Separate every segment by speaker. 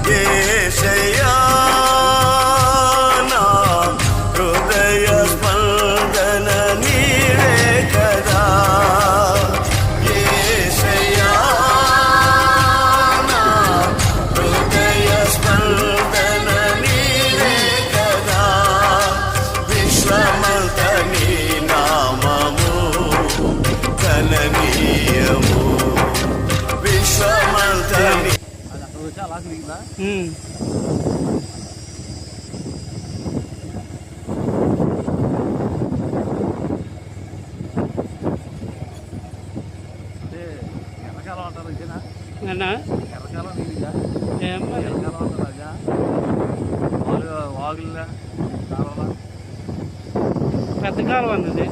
Speaker 1: యేసయ్యా నా హృదయ స్పందన నీవే కదా యేసయ్యా నా హృదయ స్పందన నీవే కదా విశ్వమంత నీ నామము గణనీయము విశ్వమంత
Speaker 2: పెద్ద కాలం అన్నది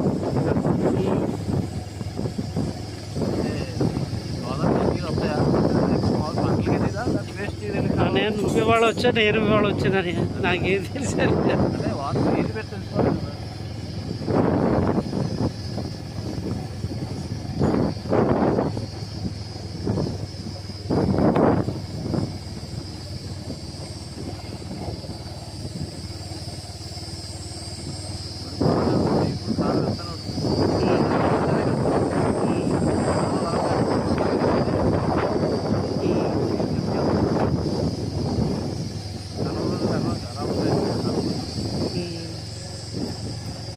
Speaker 2: నేను నువ్వు వాళ్ళు వచ్చా నేను వాళ్ళు వచ్చానని నాకేం తెలుసు.